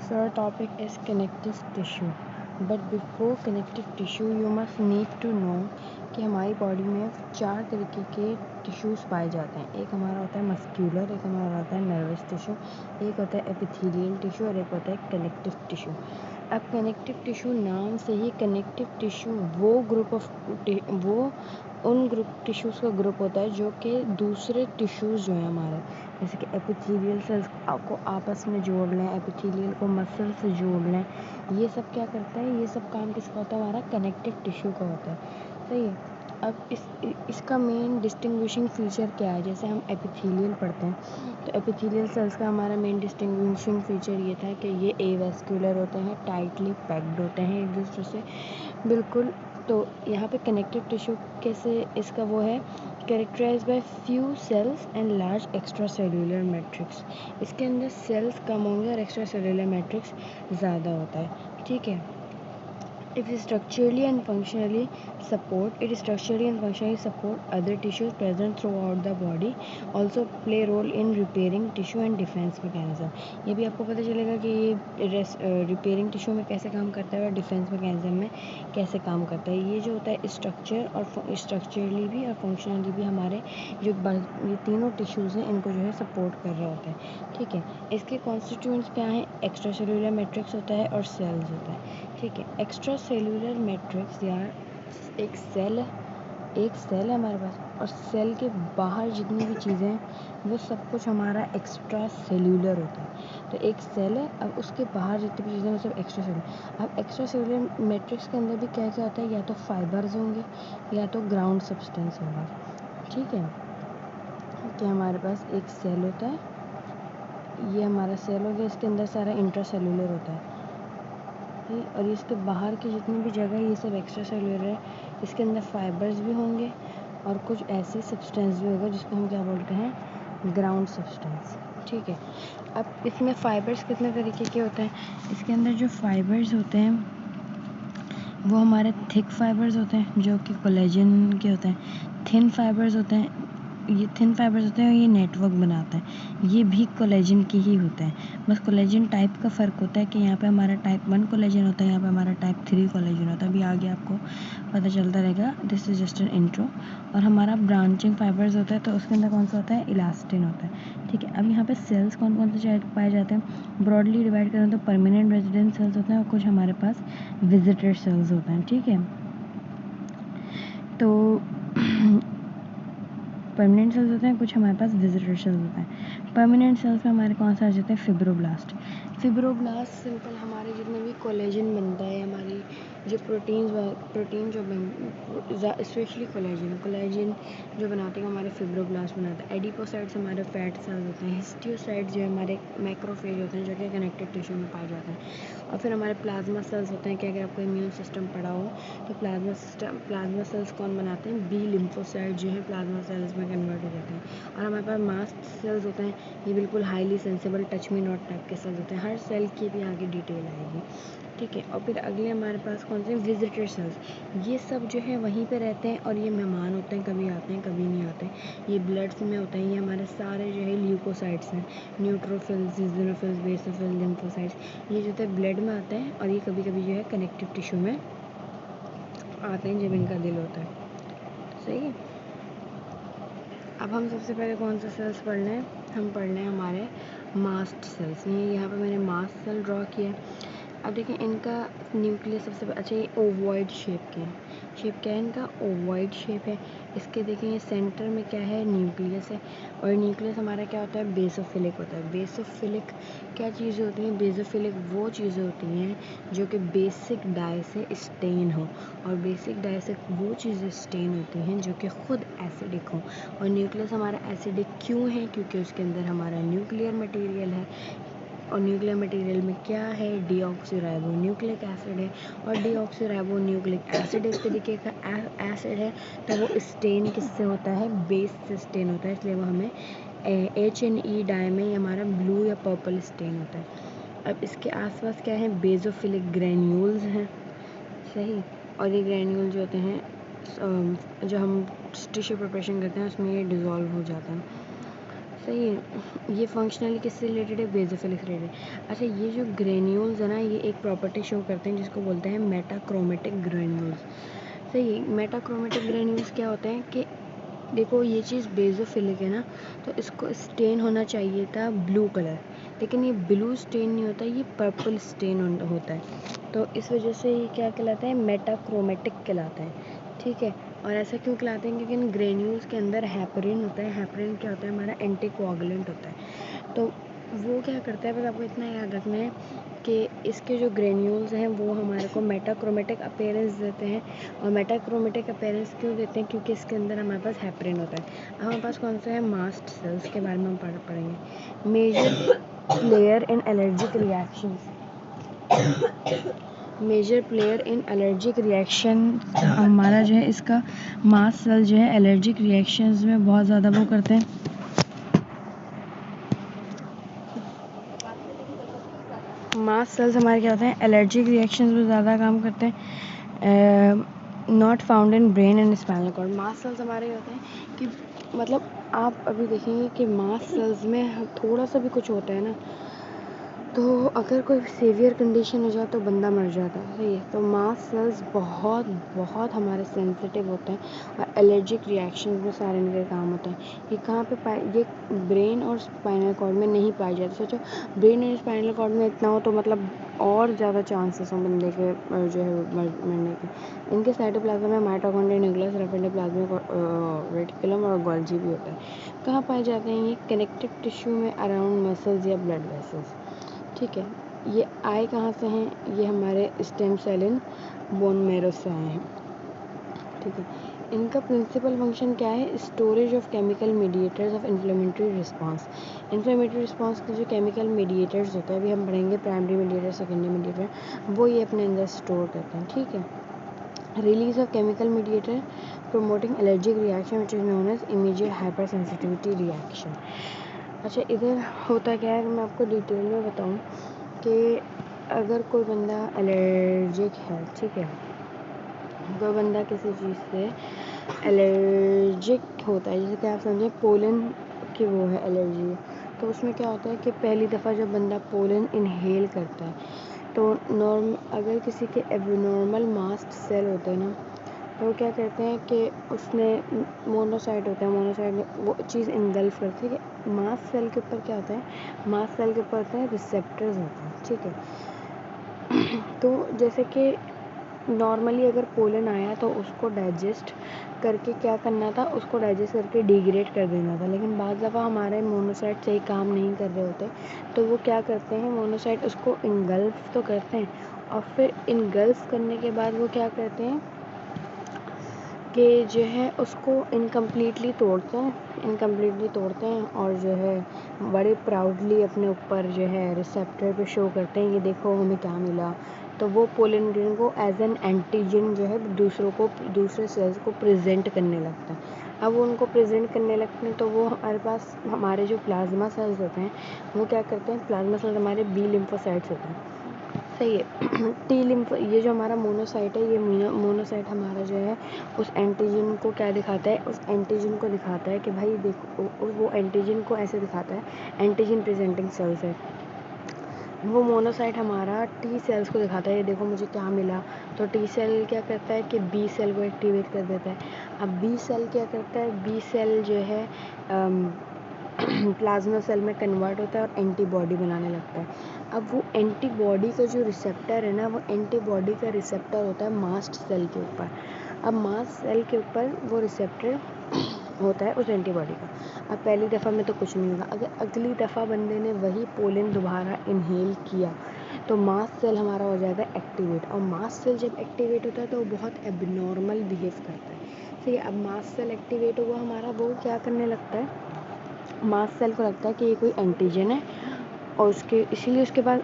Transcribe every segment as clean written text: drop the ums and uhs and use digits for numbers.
So our topic is connective tissue. But before connective tissue, you must need to know कि हमारी body में 4 तरीके के tissues पाए जाते हैं। एक हमारा होता है मस्क्यूलर, एक हमारा होता है नर्वस टिश्यू, एक होता है एपिथेलियल टिश्यू और एक होता है कनेक्टिव टिश्यू। अब कनेक्टिव टिश्यू नाम से ही कनेक्टिव टिश्यू वो उन टिश्यूज़ का ग्रुप होता है जो कि दूसरे टिश्यूज़ जो हैं हमारे, जैसे कि एपिथेलियल सेल्स को आपस में जोड़ लें, एपिथेलियल को मसल से जोड़ लें, ये सब क्या करता है, ये सब काम किसका होता है, हमारा कनेक्टिव टिश्यू का होता है। सही है। अब इसका मेन डिस्टिंग्विशिंग फीचर क्या है, जैसे हम एपिथेलियल पढ़ते हैं तो एपिथेलियल सेल्स का हमारा मेन डिस्टिंग्विशिंग फीचर ये था कि ये एवेस्कुलर होते हैं, टाइटली पैक्ड होते हैं एक दूसरे से बिल्कुल। तो यहाँ पे कनेक्टिव टिश्यू कैसे इसका वो है, characterised by few cells and large extra cellular matrix. इसके अंदर सेल्स कम होंगे और एक्स्ट्रा सेलुलर मैट्रिक्स ज़्यादा होता है। ठीक है। It structurally and functionally support other tissues present throughout the body, also play role in repairing tissue and defense mechanism। ये भी आपको पता चलेगा कि ये रिपेयरिंग टिश्यू में कैसे काम करता है और डिफेंस मैकेनिज्म में कैसे काम करता है। ये जो होता है स्ट्रक्चर और स्ट्रक्चरली भी और फंक्शनली भी हमारे जो ये तीनों टिश्यूज़ हैं इनको जो है सपोर्ट कर रहे होते हैं। ठीक है। इसके कॉन्स्टिट्यूएंट्स क्या हैं, एक्स्ट्रा सेलुलर मैट्रिक्स होता है और सेल्स होता है। ठीक है। एक्स्ट्रा सेलुलर मैट्रिक्स यार एक सेल है हमारे पास, और सेल के बाहर जितनी भी चीज़ें हैं वो सब कुछ हमारा एक्स्ट्रा सेलुलर होता है। तो एक सेल है, अब उसके बाहर जितनी भी चीज़ें हैं वो सब एक्स्ट्रा सेलुलर। अब एक्स्ट्रा सेलुलर मैट्रिक्स के अंदर भी क्या क्या होता है, या तो फाइबर्स होंगे या तो ग्राउंड सब्सटेंस होगा। ठीक है। कि हमारे पास एक सेल होता है, ये हमारा सेल हो गया, इसके अंदर सारा इंट्रा सेलुलर होता है और इसके बाहर की जितनी भी जगह ये सब एक्स्ट्रा सेलुलर है। इसके अंदर फाइबर्स भी होंगे और कुछ ऐसे सब्सटेंस भी होगा जिसको हम क्या बोलते हैं, ग्राउंड सब्सटेंस। ठीक है। अब इसमें फाइबर्स कितने तरीके के होते हैं, इसके अंदर जो फाइबर्स होते हैं वो हमारे थिक फाइबर्स होते हैं जो कि कोलेजन के होते हैं, थिन फाइबर्स होते हैं, ये थिन फाइबर्स होते हैं और ये नेटवर्क बनाते हैं, ये भी कोलेजन के ही होते हैं। बस कोलेजन टाइप का फ़र्क होता है कि यहाँ पे हमारा टाइप 1 कोलेजन होता है, यहाँ पे हमारा टाइप 3 कोलेजन होता है। अभी आगे आपको पता चलता रहेगा, this is just an intro. और हमारा ब्रांचिंग फाइबर्स होता है तो उसके अंदर कौन सा होता है, इलास्टिन होता है। ठीक है। अब यहाँ पे सेल्स कौन कौन से पाए जाते हैं, ब्रॉडली डिवाइड करें तो परमानेंट रेजिडेंट सेल्स होते हैं और कुछ हमारे पास विजिटर सेल्स होते हैं। ठीक है। तो परमानेंट सेल्स होते हैं, कुछ हमारे पास विजिटर सेल्स होते हैं। परमानेंट सेल्स में हमारे कौन सा आ जाते हैं, फिब्रोब्लास्ट। सिंपल हमारे जितने भी कोलेजन बनता है, हमारी जो प्रोटीन जो स्पेशली कोलेजन जो बनाते हैं हमारे फिब्रोब्लास्ट बनाता है। एडिपोसाइट्स हमारे फैट सेल्स होते हैं। हिस्टियोसाइट्स जो हमारे मैक्रोफेज होते हैं जो कि कनेक्टिव टिश्यू में पाए जाते हैं। और फिर हमारे प्लाज्मा सेल्स होते हैं कि अगर आपको इम्यून सिस्टम पढ़ा हो तो प्लाज्मा सेल्स कौन बनाते हैं, बी लिम्फोसाइट जो है प्लाज्मा सेल्स में कन्वर्ट हो जाते हैं। और हमारे पास मास्ट सेल्स होते हैं, ये बिल्कुल highly sensible touch me not type के सेल्स होते हैं। हर सेल की भी आगे डिटेल आएगी। ठीक है। और फिर अगले हमारे पास कौन से, विजिटर सेल्स। ये सब जो है वहीं पे रहते हैं और ये मेहमान होते हैं, कभी आते हैं कभी नहीं आते। ये ब्लड्स में होते हैं, ये हमारे सारे जो है ल्यूकोसाइट्स हैं, न्यूट्रोफिल्स, इज़ोनोफिल्स, बेसोफिल्स, लिम्फोसाइट्स, ये जो है ब्लड में आते हैं और ये कभी कभी जो है कनेक्टिव टिश्यू में आते हैं जब इनका दिल होता है। सही है। अब हम सबसे पहले कौन सा सेल्स पढ़ लें, हम पढ़ लें हमारे मास्ट सेल्स। ये यहाँ पे मैंने मास्ट सेल ड्रॉ किया है। अब देखिए इनका न्यूक्लियस सबसे अच्छा, ये ओवॉइड शेप के हैं। शेप क्या है इनका, ओवॉइड शेप है। इसके देखिए ये सेंटर में क्या है, न्यूक्लियस है। और न्यूक्लियस हमारा क्या होता है, बेसोफिलिक होता है। बेसोफिलिक क्या चीज़ें होती हैं, बेसोफिलिक वो चीज़ें होती हैं जो कि बेसिक डाई से स्टेन हो, और बेसिक डाई से वो चीज़ें स्टेन होती हैं जो कि खुद एसिडिक हो। और न्यूक्लियस हमारा एसिडिक क्यों है, क्योंकि उसके अंदर हमारा न्यूक्लियर मटेरियल है, और न्यूक्लियर मटेरियल में क्या है, डीऑक्सीराइबो न्यूक्लिक एसिड है। और डीऑक्सीराइबो न्यूक्लिक एसिड इस तरीके का एसिड है, तो वो स्टेन किससे होता है, बेस से स्टेन होता है, इसलिए वो हमें HNE डाई में हमारा ब्लू या पर्पल स्टेन होता है। अब इसके आसपास क्या है, बेजोफिलिक ग्रेन्यूल्स हैं। सही। और ये ग्रेन्यूल जो होते हैं जो हम टिश्यू प्रिपरेशन करते हैं उसमें ये डिज़ोल्व हो जाता है। सही है। ये फंक्शनली किससे रिलेटेड है? बेसोफिलिक से रिलेटेड। अच्छा, ये जो ग्रेन्यूल्स है ना, ये एक प्रॉपर्टी शो करते हैं जिसको बोलते हैं मेटाक्रोमेटिक ग्रेन्यूल्स। सही है। मेटाक्रोमेटिक ग्रेन्यूल्स क्या होते हैं कि देखो, ये चीज़ बेसोफिलिक है ना, तो इसको स्टेन होना चाहिए था ब्लू कलर, लेकिन ये ब्लू स्टेन नहीं होता, ये पर्पल स्टेन होता है। तो इस वजह से ये क्या कहलाता है? मेटाक्रोमेटिक कहलाता है। ठीक है। और ऐसा क्यों कहलाते हैं? क्योंकि इन ग्रेन्यूल्स के अंदर हैपरिन होता है। हैपरिन क्या होता है? हमारा एंटीकोआगुलेंट होता है। तो वो क्या करता है, बस आपको इतना याद रखना है कि इसके जो ग्रेन्यूल्स हैं वो हमारे को मेटाक्रोमेटिक अपीयरेंस देते हैं। और मेटाक्रोमेटिक अपीयरेंस क्यों देते हैं? क्योंकि इसके अंदर हमारे पास हैपरिन होता है। अब हमारे पास कौन सा है? मास्ट सेल्स के बारे में हम पढ़ेंगे। Major player in allergic reactions, major player in allergic reaction हमारा जो है, इसका मास्ट सेल जो है एलर्जिक रिएक्शंस में बहुत ज़्यादा वो करते हैं। मास्ट सेल्स हमारे क्या होते हैं? एलर्जिक रिएक्शंस में ज़्यादा काम करते हैं। Not found in brain and spinal cord. Mast cells हमारे होते हैं कि मतलब आप अभी देखेंगे कि मास्ट सेल्स में थोड़ा सा भी कुछ होता है ना, तो अगर कोई सीवियर कंडीशन हो जाए तो बंदा मर जाता है। सही है। तो मास्ट सेल्स बहुत बहुत हमारे सेंसिटिव होते हैं और एलर्जिक रिएक्शंस में सारे इनके काम होते हैं। ये कहाँ पे पाए? ये ब्रेन और स्पाइनल कॉर्ड में नहीं पाए जाते। सोचो, ब्रेन और स्पाइनल कॉर्ड में इतना हो तो मतलब और ज़्यादा चांसेस हों बंदे के जो है मरने के। इनके साइटोप्लाज्म में mitochondria, nucleus, rough endoplasmic reticulum और गोल्जी भी होता है। कहाँ पाए जाते हैं ये? कनेक्टिव टिश्यू में अराउंड मसल्स या ब्लड वेसल्स। ठीक है। ये आए कहाँ से हैं? ये हमारे stem cell in bone marrow से आए हैं। ठीक है। इनका प्रिंसिपल फंक्शन क्या है? Storage of chemical mediators of inflammatory response. Inflammatory response के जो केमिकल मीडिएटर्स होते हैं, अभी हम पढ़ेंगे प्राइमरी मीडिएटर, सेकेंडरी मीडिएटर, वो ये अपने अंदर स्टोर करते हैं। ठीक है। Release of chemical mediator promoting allergic reaction which is known as immediate hypersensitivity reaction. अच्छा, इधर होता क्या है, मैं आपको डिटेल में बताऊं कि अगर कोई बंदा एलर्जिक है, ठीक है, कोई बंदा किसी चीज़ से एलर्जिक होता है, जैसे कि आप समझें पोलन की वो है एलर्जी, तो उसमें क्या होता है कि पहली दफ़ा जब बंदा पोलन इनहेल करता है तो अगर किसी के एबनॉर्मल मास्ट सेल होते हैं ना, तो वो क्या कहते हैं कि उसने मोनोसाइट होता है, मोनोसाइट वो चीज़ इनगल्फ करती है कि मास्ट सेल के ऊपर क्या होता है? मास्ट सेल के ऊपर होते हैं रिसेप्टर्स होते हैं। ठीक है। तो जैसे कि नॉर्मली अगर पोलन आया तो उसको डाइजेस्ट करके क्या करना था? उसको डाइजेस्ट करके डिग्रेड कर देना था, लेकिन बाद दफ़ा हमारे मोनोसाइट सही काम नहीं कर रहे होते, तो वो क्या करते हैं? मोनोसाइट उसको इनगल्फ तो करते हैं और फिर इनगल्फ करने के बाद वो क्या करते हैं कि जो है उसको इनकम्प्लीटली तोड़ते हैं और जो है बड़े प्राउडली अपने ऊपर जो है रिसेप्टर पे शो करते हैं, ये देखो हमें क्या मिला। तो वो पोलन ग्रेन को एज एन एंटीजन जो है दूसरे सेल्स को प्रेजेंट करने लगता है। अब वो उनको प्रेजेंट करने लगते हैं तो वो हमारे पास हमारे जो प्लाज्मा सेल्स होते हैं वो क्या करते हैं? प्लाज्मा सेल्स हमारे बी लिम्फोसाइट्स होते हैं। सही है। टी लिम्फ, ये जो हमारा मोनोसाइट है, ये मोनोसाइट हमारा जो है उस एंटीजन को क्या दिखाता है? उस एंटीजन को दिखाता है कि भाई देखो, वो एंटीजन को ऐसे दिखाता है, एंटीजन प्रेजेंटिंग सेल्स है। वो मोनोसाइट हमारा टी सेल्स को दिखाता है, ये देखो मुझे क्या मिला। तो टी सेल क्या करता है कि बी सेल को एक्टिवेट कर देता है। अब बी सेल क्या करता है? बी सेल जो है प्लाज्मा सेल में कन्वर्ट होता है और एंटीबॉडी बनाने लगता है। अब वो एंटीबॉडी का जो रिसेप्टर है ना, वो एंटीबॉडी का रिसेप्टर होता है मास्ट सेल के ऊपर। अब मास्ट सेल के ऊपर वो रिसेप्टर होता है उस एंटीबॉडी का। अब पहली दफ़ा में तो कुछ नहीं होगा, अगर अगली दफ़ा बंदे ने वही पोलन दोबारा इनहेल किया तो मास्ट सेल हमारा हो जाता है एक्टिवेट, और मास्ट सेल जब एक्टिवेट होता है तो वो बहुत एबनॉर्मल बिहेव करता है। ठीक है। अब मास्ट सेल एक्टिवेट हुआ हमारा, वो क्या करने लगता है? मास्ट सेल को लगता है कि ये कोई एंटीजन है और उसके इसीलिए उसके पास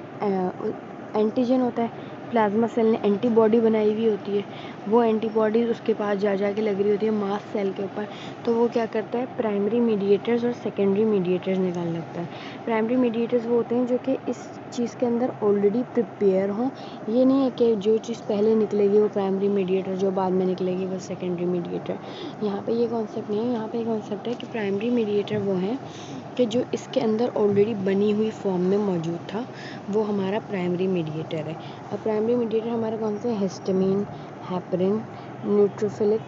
एंटीजन होता है। प्लाज्मा सेल ने एंटीबॉडी बनाई हुई होती है, वो एंटीबॉडी उसके पास जा के लग रही होती है मास्ट सेल के ऊपर, तो वो क्या करता है, प्राइमरी मीडिएटर्स और सेकेंडरी मीडिएटर्स निकालने लगता है। प्राइमरी मीडिएटर्स वो होते हैं जो कि इस चीज़ के अंदर ऑलरेडी प्रिपेयर हों, ये नहीं है कि जो चीज़ पहले निकलेगी वो प्राइमरी मीडिएटर, जो बाद में निकलेगी वो सेकेंडरी मीडिएटर। यहाँ पे ये कॉन्सेप्ट नहीं है, यहाँ पे ये कॉन्सेप्ट है कि प्राइमरी मीडिएटर वो हैं कि जो इसके अंदर ऑलरेडी बनी हुई फॉर्म में मौजूद था, वो हमारा प्राइमरी मीडिएटर है। और प्राइमरी मीडिएटर हमारे कौन से, हिस्टामिन, हेपरिन, न्यूट्रोफिलिक,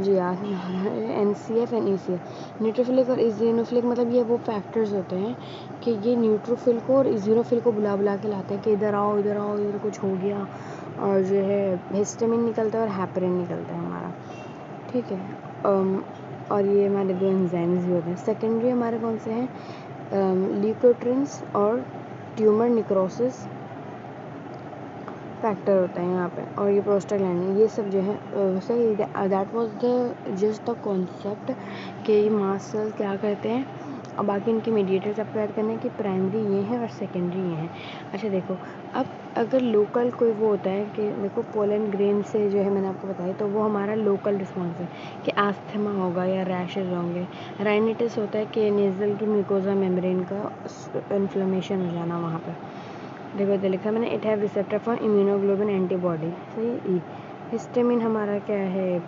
जी याद नहीं आ रहा है, NCF एंड ECF। न्यूट्रोफिलिक और इज़िनोफिलिक मतलब ये वो फैक्टर्स होते हैं कि ये न्यूट्रोफिल को और इज़िनोफिल को बुला के लाते हैं कि इधर आओ इधर कुछ हो गया, और जो है हिस्टामिन निकलता है और हेपरिन निकलता है हमारा, ठीक है। और ये हमारे दो एंजाइम्स भी होते हैं। सेकेंडरी हमारे कौन से हैं, ल्यूकोट्रिन्स और ट्यूमर निक्रोसिस फैक्टर होता है यहाँ पे, और ये प्रोस्टाग्लैंडिन, ये सब जो है सही। That was the just the concept कि ये मास्ट सेल क्या करते हैं, और बाकी इनके मीडिएटर्स आपको याद करने कि प्राइमरी ये हैं और सेकेंडरी ये हैं। अच्छा देखो, अब अगर लोकल कोई वो होता है कि देखो पोलन ग्रेन से जो है मैंने आपको बताया, तो वो हमारा लोकल रिस्पॉन्स है कि आस्थमा होगा या रैशेज होंगे। राइनिटिस होता है कि नेज़ल की म्यूकोजा मेम्ब्रेन का इन्फ्लेमेशन हो जाना वहाँ पर। देखो इधर लिखा मैंने, it have receptor for immunoglobulin antibody, सही। हिस्टामिन हमारा क्या है,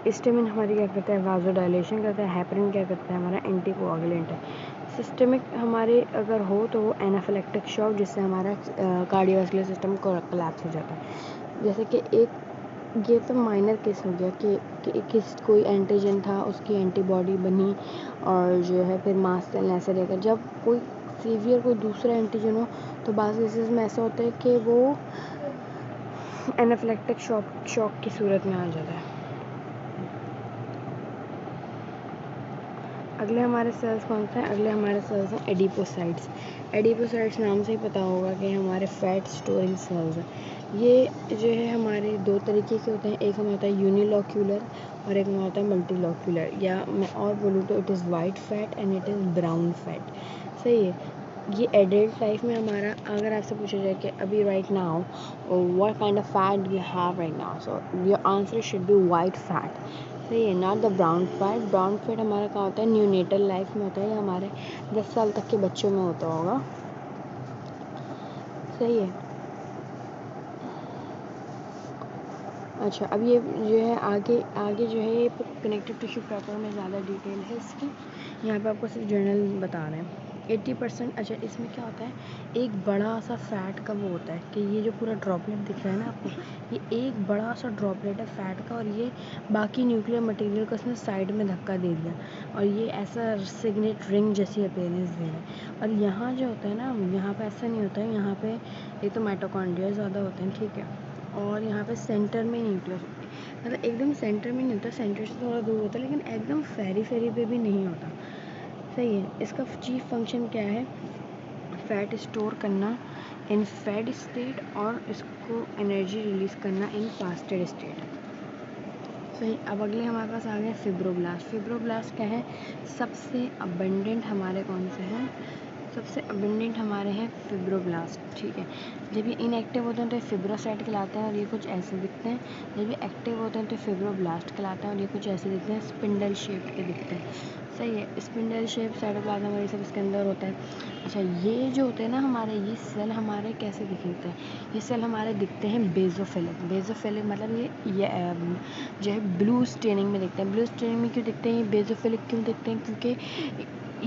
हिस्टामिन हमारी क्या करता है, वाजोडाइलेशन करता है। हेपरिन क्या करता है, हमारा एंटीकोआगुलेंट है। सिस्टमिक हमारे अगर हो तो वो एनाफिलेक्टिक शॉक, जिससे हमारा कार्डियोवास्कुलर सिस्टम कोलैप्स हो जाता है। जैसे कि एक ये तो माइनर केस हो गया कि किस कोई एंटीजन था, उसकी एंटीबॉडी बनी, और जो है फिर मास्ट सेल ऐसे लेकर, जब कोई सीवियर कोई दूसरा एंटीजन हो तो बाज़ केसेस में ऐसा होता है कि वो एनाफिलेक्टिक शॉक की सूरत में आ जाता है। अगले हमारे सेल्स कौन से हैं, अगले हमारे सेल्स हैं एडिपोसाइट्स। एडिपोसाइट्स नाम से ही पता होगा कि हमारे फैट स्टोरिंग सेल्स हैं। ये जो है हमारे दो तरीके के होते हैं, एक हमारा होता है यूनिलॉक्यूलर और एक हमारा होता है मल्टीलॉक्यूलर, या मैं और बोलूँ तो it is white fat and it is brown fat, सही है। ये एडल्ट लाइफ में हमारा, अगर आपसे पूछा जाए कि अभी right now what kind of fat you have right now, so your answer should be white fat, सही है, not the brown fat. Brown fat हमारा कहाँ होता है, न्यूनेटल लाइफ में होता है, या हमारे 10 साल तक के बच्चों में होता होगा, सही है। अच्छा, अब ये जो है आगे जो है ये कनेक्टिव टिश्यू पेपर में ज़्यादा डिटेल है इसकी, यहाँ पे आपको सिर्फ जर्नल बता रहे हैं। 80%, अच्छा इसमें क्या होता है, एक बड़ा सा फैट का वो होता है कि ये जो पूरा ड्रॉपलेट दिख रहा है ना आपको, ये एक बड़ा सा ड्रॉपलेट है फैट का, और ये बाकी न्यूक्लियर मटेरियल को इसने साइड में धक्का दे दिया, और ये ऐसा सिग्नेट रिंग जैसी अपीयरेंस दे रहा है। और यहाँ जो होता है ना, यहाँ पे ऐसा नहीं होता है, यहाँ पे एक तो माइटोकॉन्ड्रिया ज़्यादा होते हैं, ठीक है, और यहाँ पे सेंटर में न्यूक्लियस, मतलब एकदम सेंटर में नहीं होता, सेंटर से थोड़ा दूर होता है, लेकिन एकदम फेरी पे भी नहीं होता, सही है। इसका चीफ फंक्शन क्या है, फैट स्टोर करना इन फेड स्टेट, और इसको एनर्जी रिलीज़ करना इन फास्टेड स्टेट, सही। अब अगले हमारे पास आ गए फिब्रोब्लास्ट। फिब्रोब्लास्ट क्या है, सबसे अबंडेंट हमारे कौन से हैं, सबसे अबंडेंट हमारे हैं फिब्रोब्लास्ट, ठीक है। जब ये इनएक्टिव होते हैं तो ये फिब्रोसाइट कहलाते हैं और ये कुछ ऐसे दिखते हैं, जब ये एक्टिव होते हैं तो फिब्रोब्लास्ट कहलाते हैं और ये कुछ ऐसे दिखते हैं, स्पिंडल शेप के दिखते हैं, सही है। स्पिंडल शेप, साइटोप्लाज्म और ये सब इसके अंदर होता है। अच्छा, ये जो होते हैं ना हमारे, ये सेल हमारे कैसे दिखते हैं, ये सेल हमारे दिखते हैं बेजोफिलिक। बेजोफिलिक मतलब ये जो है ब्लू स्टेनिंग में दिखते हैं। ब्लू स्टेनिंग में क्यों दिखते हैं, ये बेजोफिलिक क्यों दिखते हैं, क्योंकि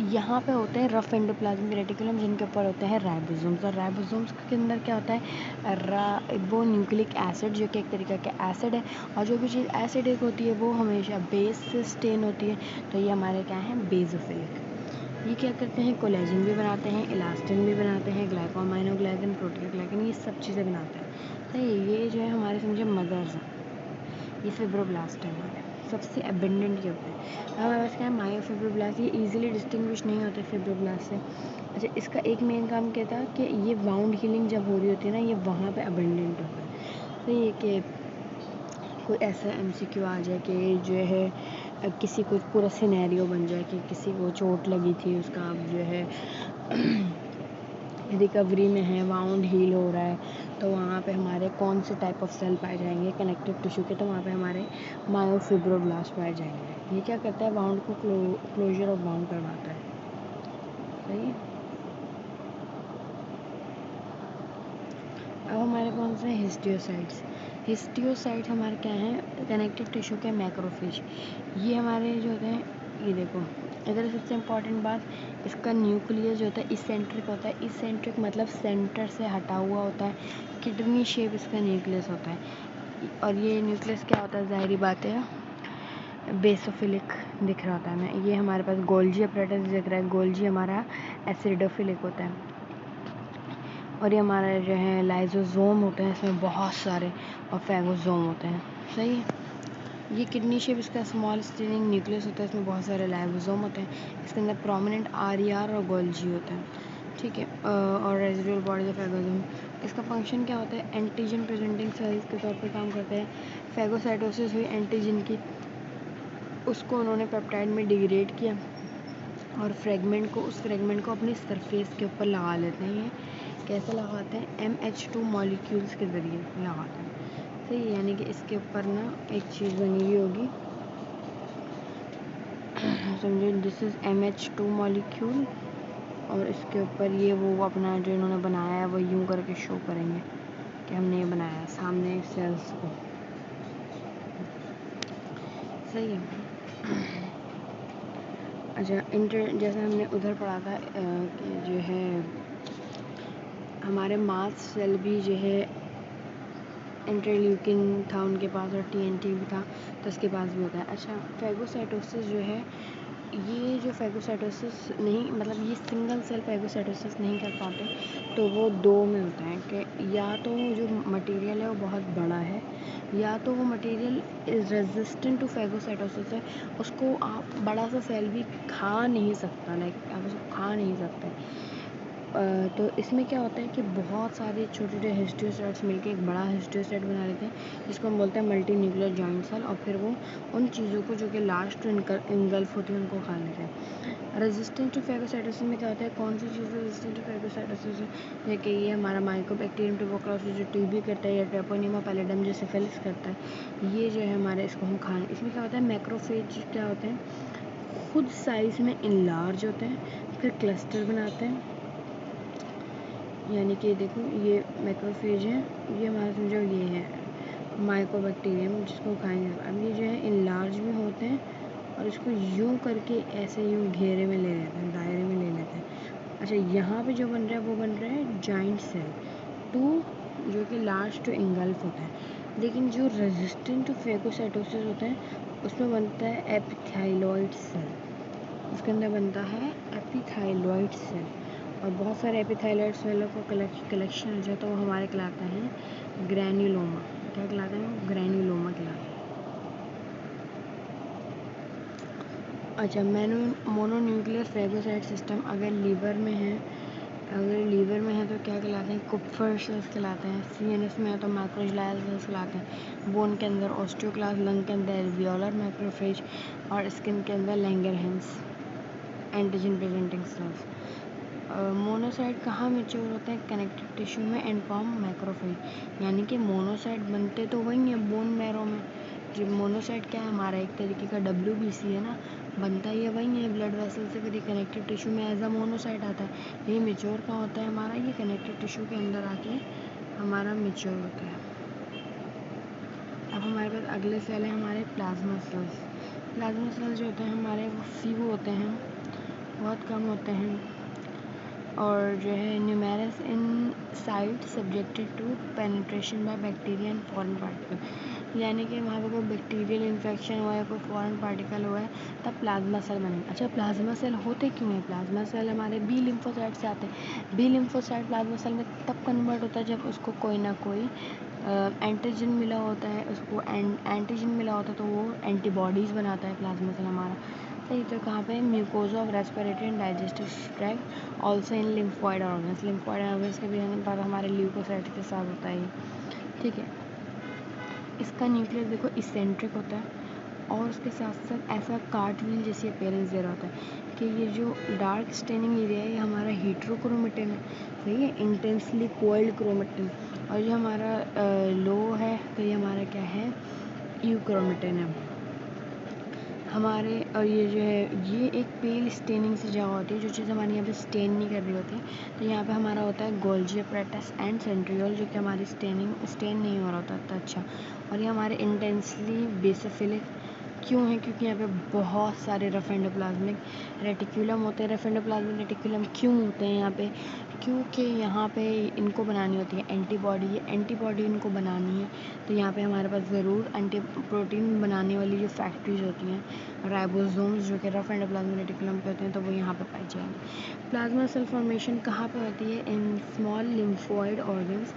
यहाँ पे होते हैं रफ एंडोप्लाज्मिक रेटिकुलम, जिनके ऊपर होते हैं राइबोसोम्स, और राइबोसोम्स के अंदर क्या होता है, राइबो न्यूक्लिक एसिड, जो कि एक तरीका का एसिड है, और जो भी चीज़ एसिडिक होती है वो हमेशा बेस से स्टेन होती है, तो ये हमारे क्या हैं, बेजोफिलिक। ये क्या करते हैं, कोलेजन भी बनाते हैं, इलास्टिन भी बनाते हैं, ग्लाइकोमाइनोग्लाइकन, प्रोटीओग्लाइकन, ये सब चीज़ें बनाते हैं, सही। ये जो है हमारे समझे मदर्स हैं, ये फिब्रोब्लास्ट है हमारे, सबसे अबेंडेंट ये होते हैं। अब हमारे पास क्या है, मायोफिब्रोब्लास्ट, ये इजीली डिस्टिंग्विश नहीं होते फिब्रोब्लास्ट से। अच्छा, इसका एक मेन काम क्या था कि ये वाउंड हीलिंग जब हो रही होती है ना, ये वहाँ पे अबेंडेंट होता है, तो ये कि कोई ऐसा MCQ आ जाए कि जो है किसी को पूरा सिनेरियो बन जाए कि किसी को चोट लगी थी, उसका अब जो है रिकवरी में है, वाउंड हील हो रहा है, तो वहाँ पे हमारे कौन से टाइप ऑफ सेल पाए जाएंगे कनेक्टिव टिश्यू के, तो वहाँ पे हमारे मायोफिब्रोब्लास्ट पाए जाएंगे। ये क्या करता है, वाउंड को क्लोजर ऑफ वाउंड करवाता है। सही है। अब हमारे कौन से हिस्टियोसाइट्स। हिस्टियोसाइट हमारे क्या हैं, कनेक्टिव टिश्यू के मैक्रोफेज। ये हमारे जो होते हैं, ये देखो इधर सबसे इम्पॉर्टेंट बात, इसका न्यूक्लियस जो होता है इसेंट्रिक होता है। इसेंट्रिक मतलब सेंटर से हटा हुआ होता है, किडनी शेप इसका न्यूक्लियस होता है। और ये न्यूक्लियस क्या होता है, ज़ाहिरी बात है बेसोफिलिक दिख रहा होता है हमें। ये हमारे पास गोल्जी अपरेटस दिख रहा है, गोल्जी हमारा एसिडोफिलिक होता है। और ये हमारा जो है लाइजोसोम होते हैं, इसमें बहुत सारे, और फैगोसोम होते हैं। सही है। ये किडनी शेप इसका स्मॉल स्टेनिंग न्यूक्लियस होता है, इसमें बहुत सारे लाइजोसोम होते हैं। इसके अंदर प्रोमिनेंट आर और गोल्जी होता है, ठीक है। और रेजिडुअल बॉडीज ऑफ फैगोसोम। इसका फंक्शन क्या होता है, एंटीजन प्रेजेंटिंग सेल्स के तौर पर काम करते हैं। फैगोसाइटोसिस हुई एंटीजन की, उसको उन्होंने पेप्टाइड में डिग्रेड किया और उस फ्रेगमेंट को अपनी सरफेस के ऊपर लगा लेते हैं। ये कैसे लगाते हैं, MH2 मॉलिक्यूल्स के ज़रिए लगाते हैं। सही, यानी कि इसके ऊपर ना एक चीज़ बनी हुई होगी, समझो दिस इज़ MH2 मॉलिक्यूल, और इसके ऊपर ये वो अपना जो इन्होंने बनाया है वो यूं करके शो करेंगे कि हमने ये बनाया है सामने सेल्स को। सही है। अच्छा, जैसे हमने उधर पढ़ा था कि जो है हमारे मास्ट सेल भी जो है इंटरल्यूकिन था उनके पास, और TNT भी था, तो इसके पास भी होता है। अच्छा, फैगोसाइटोसिस जो है, ये जो फैगोसाइटोसिस नहीं, मतलब ये सिंगल सेल फैगोसाइटोसिस नहीं कर पाते, तो वो दो में होता है कि या तो जो मटेरियल है वो बहुत बड़ा है, या तो वो material is resistant to phagocytosis है, उसको आप बड़ा सा सेल भी खा नहीं सकता, लाइक आप उसको खा नहीं सकते। तो इसमें क्या होता है कि बहुत सारे छोटे छोटे हिस्टियोसाइट्स मिलकर एक बड़ा हिस्टियोसाइट बना लेते हैं, जिसको हम बोलते हैं मल्टी न्यूक्लियर जॉइंट सेल, और फिर वो उन चीज़ों को जो कि लास्ट इनगल्फ होती है उनको खा लेते हैं। रेजिस्टेंट टू फैगोसाइटोसिस में क्या होता है, कौन सी चीज़ रेजिस्टेंट टू फैगोसाइटोसिस है, कि ये हमारा माइकोबैक्टीरियम ट्यूबरकुलोसिस जो TB करता है, या ट्रेपोनिमा पैलिडम जो सिफिलिस करता है, ये जो है हमारे इसको हम खाने। इसमें क्या होता है, मैक्रोफेज क्या होते हैं, खुद साइज़ में इनलार्ज होते हैं, फिर क्लस्टर बनाते हैं। यानी कि देखो ये मैक्रोफेज है, ये हमारा समझो ये है माइकोबैक्टीरियम जिसको खाएंगे। अब ये जो है इनलार्ज भी होते हैं, और इसको यूं करके ऐसे यूं घेरे में ले लेते हैं, दायरे में ले लेते हैं। अच्छा, यहाँ पे जो बन रहा है वो बन रहा है जॉइंट सेल 2, जो कि लास्ट टू इंगल्फ होता है। लेकिन जो रेजिस्टेंट टू फैगोसाइटोसिस होता है उसमें बनता है एपिथाइलॉइड सेल, उसके अंदर बनता है एपिथाइलॉइड सेल, और बहुत सारे एपिथाइलॉइड सेलों को कलेक्शन हो जाए तो वो हमारे कहलाते हैं ग्रैन्युलोमा। क्या कहलाते हैं, ग्रैन्युलोमा कहलाते हैं। अच्छा, मोनोन्यूक्लियर फैगोसाइट सिस्टम अगर लीवर में है, तो क्या कहलाते हैं, कुप्फर सेल्स कहलाते हैं। CNS में है तो मैक्रोग्लियल सेल्स कहलाते हैं। बोन के अंदर ऑस्टियोक्लास्ट, लंग के अंदर एल्वियोलर मैक्रोफेज, और स्किन के अंदर Langerhans antigen presenting sales. Monocyte कहाँ मैच्योर होते हैं, कनेक्टिव टिश्यू में एंड फॉर्म मैक्रोफेज। यानी कि मोनोसाइट बनते तो वही है बोन मैरो में। जो मोनोसाइट क्या है, हमारा एक तरीके का WBC है ना, बनता ये वही है ब्लड वेसल से, फिर कनेक्टिव टिश्यू में एज अ मोनोसाइट आता है। ये मैच्योर कहाँ होता है हमारा, ये कनेक्टिव टिश्यू के अंदर आके हमारा मैच्योर होता है। अब हमारे पास अगले सेल है हमारे प्लाज्मा सेल्स। प्लाज्मा सेल्स जो होते हैं हमारे वो फ्यू होते हैं, बहुत कम होते हैं, और जो है numerous in site subjected to penetration by bacteria and foreign particle. यानी कि वहाँ पर कोई बैक्टीरियल इन्फेक्शन हुआ है, कोई फॉरेन पार्टिकल हुआ है, तब प्लाज्मा सेल बनेंगे। अच्छा, प्लाज्मा सेल होते क्यों हैं, प्लाज्मा सेल हमारे बी लिम्फोसाइट से आते हैं। बी लिम्फोसाइट प्लाज्मा सेल में तब कन्वर्ट होता है जब उसको कोई ना कोई एंटीजन मिला होता है, उसको एंटीजन मिला होता है तो वो एंटीबॉडीज़ बनाता है प्लाज्मा सेल हमारा। सही, तो कहाँ पे, mucosa of respiratory and digestive tract, also in lymphoid organs. Lymphoid organs के भी पर हमारे ल्यूकोसाइट के साथ होता है, ठीक है। इसका न्यूक्लियस देखो इसेंट्रिक होता है, और उसके साथ साथ ऐसा कार्टविल जैसी अपीयरेंस दे रहा होता है कि ये जो डार्क स्टेनिंग एरिया है ये हमारा हेट्रोक्रोमेटिन है, सही है, इंटेंसली कोल्ड क्रोमेटिन। और जो हमारा लो है तो ये हमारा क्या है, यूक्रोमेटिन है हमारे। और ये जो है ये एक पेल स्टेनिंग से जगह होती है, जो चीज़ हमारे यहाँ पे स्टेन नहीं कर रही होती, तो यहाँ पे हमारा होता है गोल्जी अपैरेटस एंड सेंट्रियोल, जो कि हमारी स्टेन नहीं हो रहा होता इतना अच्छा। और ये हमारे इंटेंसली बेसोफिलिक क्यों है, क्योंकि यहाँ पे बहुत सारे रफ एंडोप्लाज्मिक रेटिकुलम होते हैं। रफ एंडोप्लाज्मिक रेटिकुलम क्यों होते हैं यहाँ पे, क्योंकि यहाँ पे इनको बनानी होती है एंटीबॉडी इनको बनानी है, तो यहाँ पे हमारे पास ज़रूर एंटी प्रोटीन बनाने वाली जो फैक्ट्रीज होती हैं, राइबोसोम्स, जो कि रफ एंडोप्लाज्मिक रेटिकुलम पे होते हैं, तो वो यहाँ पे पाई जाएंगे। प्लाज्मा सेल फॉर्मेशन कहाँ पे होती है, इन स्मॉल लिम्फोइड ऑर्गन्स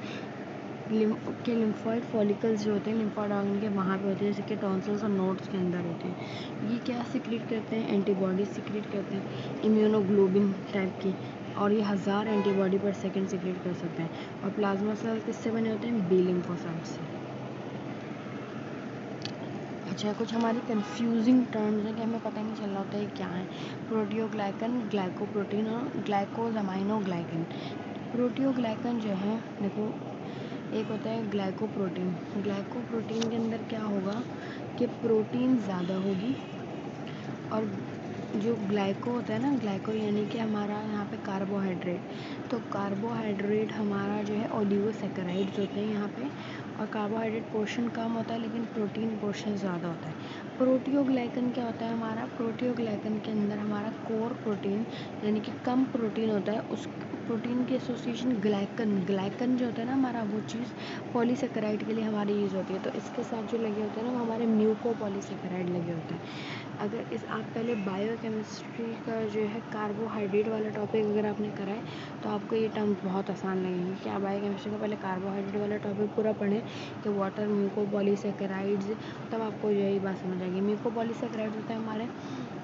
के लिम्फॉइड फॉलिकल्स जो होते हैं लिम्फॉइड ऑर्गन के, वहाँ पे होते हैं, जैसे कि टॉन्सिल्स और नोड्स के अंदर होते हैं। ये क्या सिक्रीट करते हैं, एंटीबॉडी सिक्रीट करते हैं इम्यूनोग्लोबिन टाइप की, और ये 1000 एंटीबॉडी पर सेकंड सिक्रीट कर सकते हैं। और प्लाज्मा सेल किससे बने होते हैं, बी लिम्फोसाइट से। अच्छा, कुछ हमारी कंफ्यूजिंग टर्म्स हैं कि हमें पता नहीं चल रहा होता है क्या है, प्रोटियोग्लाइकन, ग्लाइकोप्रोटीन और ग्लाइकोजामाइनोग्लाइकन। प्रोटियोग्लाइकन जो है, देखो एक होता है ग्लाइकोप्रोटीन। ग्लाइकोप्रोटीन के अंदर क्या होगा कि प्रोटीन ज़्यादा होगी, और जो ग्लाइको होता है ना, ग्लाइको यानी कि हमारा यहाँ पे कार्बोहाइड्रेट, तो कार्बोहाइड्रेट हमारा जो है ओलिगोसैकेराइड्स होते हैं यहाँ पे, और कार्बोहाइड्रेट पोर्शन कम होता है लेकिन प्रोटीन पोर्शन ज़्यादा होता है। प्रोटियोग्लाइकन क्या होता है हमारा, प्रोटियोग्लाइकन के अंदर हमारा कोर प्रोटीन यानी कि कम प्रोटीन होता है, उस प्रोटीन की एसोसिएशन ग्लाइकन जो होता है ना हमारा, वो चीज़ पॉलीसेकेराइड के लिए हमारी यूज़ होती है, तो इसके साथ जो लगे होते हैं ना वो हमारे म्यूकोपॉलीसेकेराइड लगे होते हैं। अगर इस आप पहले बायोकेमिस्ट्री का जो है कार्बोहाइड्रेट वाला टॉपिक अगर आपने करा है तो आपको ये टर्म बहुत आसान लगेंगे कि आप बायोकेमिस्ट्री का पहले कार्बोहाइड्रेट वाला टॉपिक पूरा पढ़ें कि वाटर म्यूकोपॉलीसेकेराइड्स, तब आपको यही बात समझ आएगी। म्यूकोपॉलीसेकेराइड्स होता है हमारे,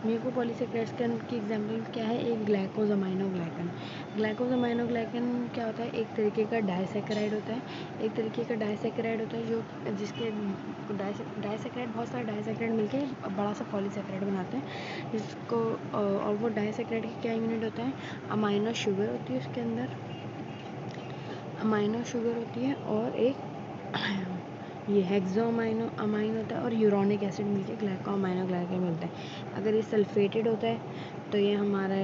म्यूकोपॉलीसेकेराइड्स की एग्जाम्पल क्या है, एक ग्लाइकोजामाइनोग्लाइकन। ग्लाइकोजामाइनोग्लाइकन क्या होता है, एक तरीके का डाइसेकेराइड होता है, एक तरीके का डाइसेकेराइड होता है जो जिसके डाइसेकेराइड बहुत सारे डाइसेकेराइड मिलके बड़ा सा पॉलीसेकेराइड बनाते हैं, जिसको और वो डाइसेकेराइड की क्या यूनिट होता है, अमाइनो शुगर होती है, उसके अंदर अमाइनो शुगर होती है, और एक ये हेक्सो अमाइन होता है, और यूरोनिक एसिड मिलके ग्लाइकोअमाइनोग्लाइकन मिलता है। अगर ये सल्फेटेड होता है तो ये हमारा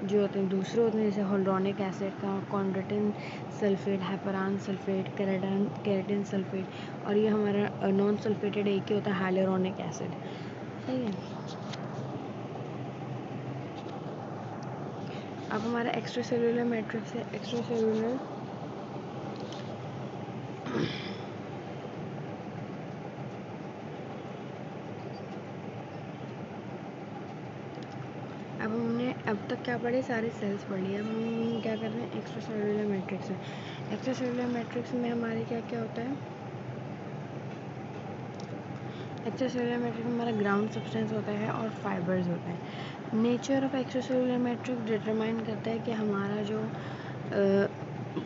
जो होते हैं दूसरे होते हैं, जैसे होल्ड्रोनिक एसिड का chondroitin sulphate, heparan sulphate, keratin sulphate, और ये हमारा नॉन सल्फेटेड एक ही होता है, हाइलुरोनिक एसिड, सही है। अब हमारा एक्स्ट्रा सेलुलर मैट्रिक्स है, एक्स्ट्रा सेलुलर अब तक क्या पढ़े, सारे सेल्स पढ़ लिए, अब हम क्या कर रहे हैं, एक्स्ट्रा सेलुलर मैट्रिक्स है। एक्स्ट्रा सेलुलर मैट्रिक्स में हमारे क्या क्या होता है, एक्स्ट्रा सेलुलर मैट्रिक्स में हमारा ग्राउंड सब्सटेंस होता है और फाइबर्स होते हैं। Nature of extra cellular matrix determine करता है कि हमारा जो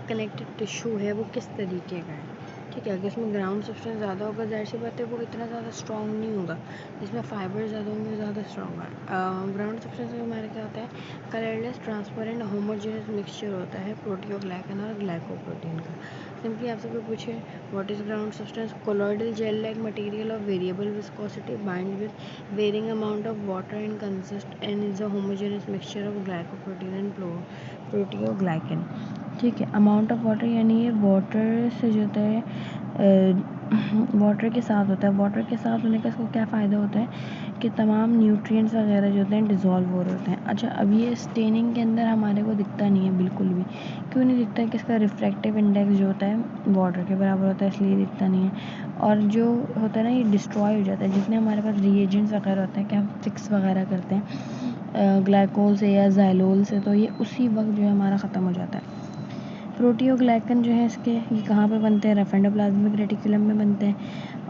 कनेक्टिव टिश्यू है वो किस तरीके का है, ठीक है। अगर इसमें ग्राउंड सब्सटेंस ज़्यादा होगा, जाहिर सी बात है वो इतना ज़्यादा स्ट्रॉन्ग नहीं होगा, जिसमें फाइबर ज़्यादा होंगे ज़्यादा स्ट्रॉन्ग है। ग्राउंड सब्सटेंस में हमारा क्या होता है, कलरलेस ट्रांसपेरेंट होमोजेनियस मिक्सचर होता है प्रोटियोग्लाइकन और ग्लाइकोप्रोटीन का। सिंपली आपसे कोई पूछे what is ground substance, colloidal gel like material of variable viscosity bind with varying amount of water and consist and is a homogeneous mixture of glycoprotein and proteoglycan, ठीक है। Amount of water यानी ये water से जो होता है water के साथ होता है, वाटर के साथ होने का इसको क्या फ़ायदा होता है कि तमाम न्यूट्रिएंट्स वगैरह जो होते हैं डिज़ोल्व हो रहे होते हैं। अच्छा, अब ये स्टेनिंग के अंदर हमारे को दिखता नहीं है बिल्कुल भी, क्यों नहीं दिखता है कि इसका रिफ्रैक्टिव इंडेक्स जो होता है वाटर के बराबर होता है, इसलिए दिखता नहीं है। और जो होता है ना ये डिस्ट्रॉय हो जाता है, जितने हमारे पास रिएजेंट्स वगैरह होते हैं कि हम फिक्स वगैरह करते हैं ग्लाइकोल से या ज़ाइलोल से, तो ये उसी वक्त जो है हमारा ख़त्म हो जाता है। प्रोटियोग्लाइकन जो है इसके ये कहाँ पे बनते हैं, रफ एंडोप्लाज्मिक रेटिकुलम में बनते हैं,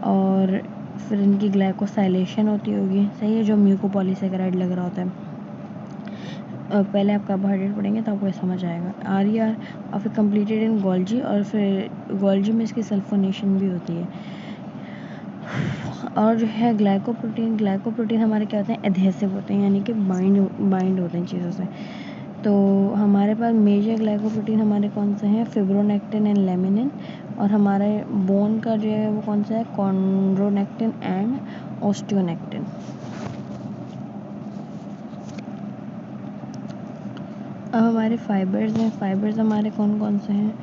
और फिर इनकी ग्लाइकोसाइलेशन होती होगी, सही है, जो म्यूकोपॉलीसेकेराइड लग रहा होता है। पहले आप कार्बोहाइड्रेट पढ़ेंगे तो आपको समझ आएगा। RER और फिर कम्प्लीटेड इन गोल्जी, और फिर गोल्जी में इसकी सल्फोनेशन भी होती है। और जो है ग्लाइकोप्रोटीन हमारे क्या होते हैं, एडहेसिव होते हैं, यानी कि बाइंड होते हैं चीज़ों से। तो हमारे पास मेजर ग्लाइकोप्रोटीन हमारे कौन से हैं, फिब्रोनेक्टिन एंड लेमिनिन। और हमारे बोन का जो है वो कौन सा है, कॉन्ड्रोनेक्टिन एंड ऑस्टियोनेक्टिन। अब हमारे फाइबर्स हैं, फाइबर्स हमारे कौन कौन से हैं,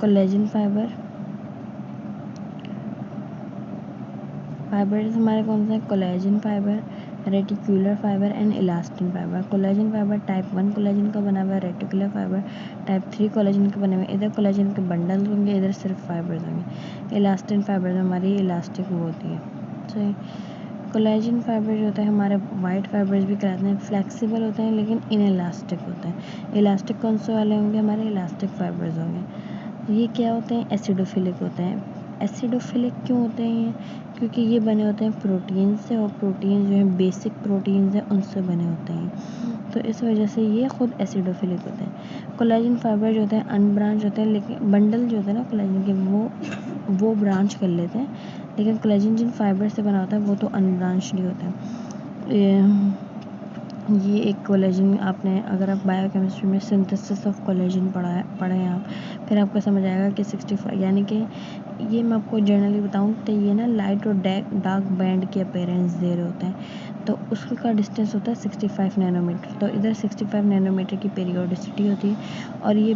कोलेजन फाइबर्स हमारे कौन से हैं, collagen fibre, reticular fibre and elastin fibre. Collagen fibre type 1 collagen का बना हुआ है, रेटिकुलर फाइबर टाइप 3 कोलेजन के बने हुए। इधर कोलेजन के बंडल होंगे, इधर सिर्फ फाइबर्स होंगे। इलास्टिन फाइबर हमारी इलास्टिक वो होती है, सही। कोलेजन फाइबर जो होता है हमारे वाइट फाइबर्स भी कहलाते हैं, फ्लेक्सिबल होते हैं लेकिन इनइलास्टिक होते हैं। इलास्टिक कौन से वाले होंगे, हमारे इलास्टिक फाइबर्स होंगे। ये क्या होते हैं, एसिडोफिलिक होते हैं। एसिडोफिलिक क्यों होते हैं ये, क्योंकि ये बने होते हैं प्रोटीन से, और प्रोटीन जो है बेसिक प्रोटीन्स हैं उनसे बने होते हैं, तो इस वजह से ये खुद एसिडोफिलिक होते हैं। कोलेजन फाइबर जो होते हैं अनब्रांच होते हैं, लेकिन बंडल जो होते हैं ना कोलेजन के वो ब्रांच कर लेते हैं, लेकिन कोलेजन जिन फाइबर से बना होता है वो तो अनब्रांच नहीं होता है। ये एक कोलेजन आपने, अगर आप बायोकेमिस्ट्री में सिंथेसिस ऑफ कोलेजन पढ़े हैं आप, फिर आपको समझ आएगा कि 65, यानी कि ये मैं आपको जनरली बताऊँ तो ये ना लाइट और डार्क बैंड के अपीयरेंस दे रहे होते हैं, तो उसका डिस्टेंस होता है 65 नैनोमीटर। तो इधर 65 नैनोमीटर की पीरियोडिसिटी होती है, और ये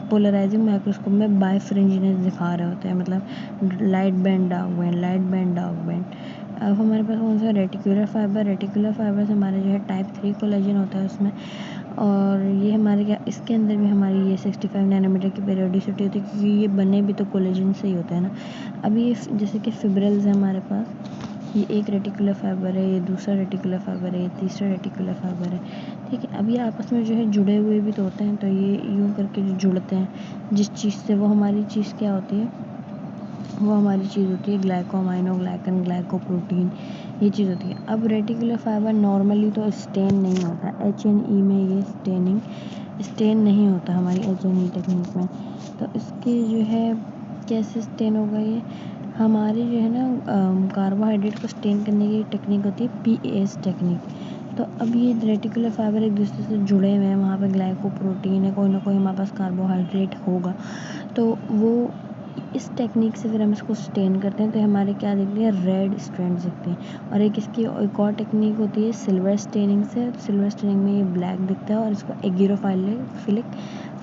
पोलराइजिंग माइक्रोस्कोप में बायफ्रिंजिनेस दिखा रहे होते हैं, मतलब लाइट बैंड डार्क बैंड। अब हमारे पास कौन सा, रेटिकुलर फाइबर हमारे जो है टाइप 3 कोलेजन होता है उसमें, और ये हमारे क्या, इसके अंदर भी हमारी ये 65 नैनोमीटर की पीरियोडिसिटी होती है, क्योंकि ये बने भी तो कोलेजन से ही होते हैं ना। अभी ये जैसे कि फिब्रिल्स है हमारे पास, ये एक रेटिकुलर फाइबर है, ये दूसरा रेटिकुलर फाइबर है, ये तीसरा रेटिकुलर फाइबर है, ठीक है। अब ये आपस में जो है जुड़े हुए भी तो होते हैं, तो ये यूँ करके जो जुड़ते हैं जिस चीज़ से, वो हमारी चीज़ क्या होती है, वो हमारी चीज़ होती है ग्लाइकोमाइनो ग्लाइकन ग्लाइकोप्रोटीन, ये चीज़ होती है। अब रेटिकुलर फाइबर नॉर्मली तो स्टेन नहीं होता, HNE में ये स्टेन नहीं होता हमारी HNE टेक्निक में। तो इसकी जो है कैसे स्टेन होगा, ये हमारी जो है ना कार्बोहाइड्रेट को स्टेन करने की टेक्निक होती है PAS टेक्निक। तो अब ये रेटिकुलर फाइबर एक दूसरे से जुड़े हुए हैं, वहाँ पे ग्लाइकोप्रोटीन है, कोई ना कोई हमारे पास कार्बोहाइड्रेट होगा, तो वो इस टेक्निक से फिर हम इसको स्टेन करते हैं, तो हमारे क्या दिखते हैं, रेड स्ट्रैंड्स दिखते हैं। और एक और टेक्निक होती है सिल्वर स्टेनिंग से, सिल्वर स्टेनिंग में ये ब्लैक दिखता है, और इसको एगिरोफिलिक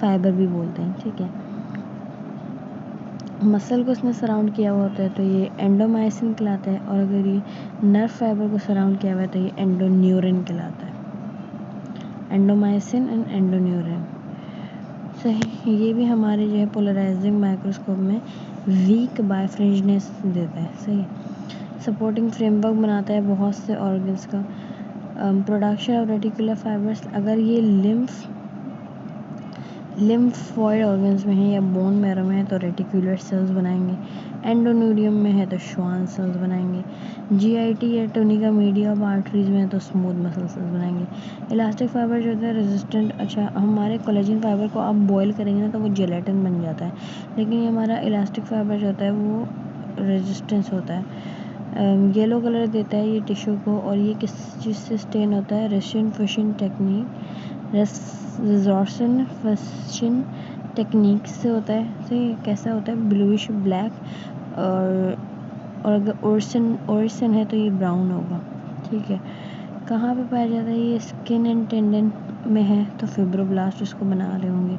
फाइबर भी बोलते हैं, ठीक है। मसल को इसने सराउंड किया हुआ होता है तो ये एंडोमायसिन कहलाता है, और अगर ये नर्व फाइबर को सराउंड किया हुआ है तो ये एंडोन्यूरिन कहलाता है, एंडोमायसिन एंड एंडोन्यूरिन, सही। ये भी हमारे जो है पोलराइजिंग माइक्रोस्कोप में वीक बायफ्रिंजनेस देता है, सही। सपोर्टिंग फ्रेमवर्क बनाता है बहुत से ऑर्गन्स का। प्रोडक्शन ऑफ रेटिकुलर फाइबर्स, अगर ये लिम्फॉइड ऑर्गन्स में है या बोन मैरो में है तो रेटिकुलर सेल्स बनाएंगे, एंडोन्यूरियम में है तो श्वान सेल्स बनाएंगे, GIT या टोनिका मीडिया ऑफ आर्टरीज में है तो स्मूथ मसल सेल्स बनाएंगे। इलास्टिक फाइबर जो होता है रेजिस्टेंट, अच्छा हमारे कोलेजन फाइबर को आप बॉयल करेंगे ना तो वो जेलेटिन बन जाता है, लेकिन ये हमारा इलास्टिक फाइबर जो होता है वो रेजिस्टेंस होता है, येलो कलर देता है ये टिश्यू को। और ये किस चीज़ से स्टेन होता है, resorcin fuchsin technique, resorcin fuchsin technique से होता है, सही। कैसा होता है, ब्लूइश ब्लैक, और अगर ओरिसन है तो ये ब्राउन होगा, ठीक है। कहाँ पे पाया जाता है, ये स्किन एंड टेंडन में है तो फिब्रोब्लास्ट इसको बना रहे होंगे।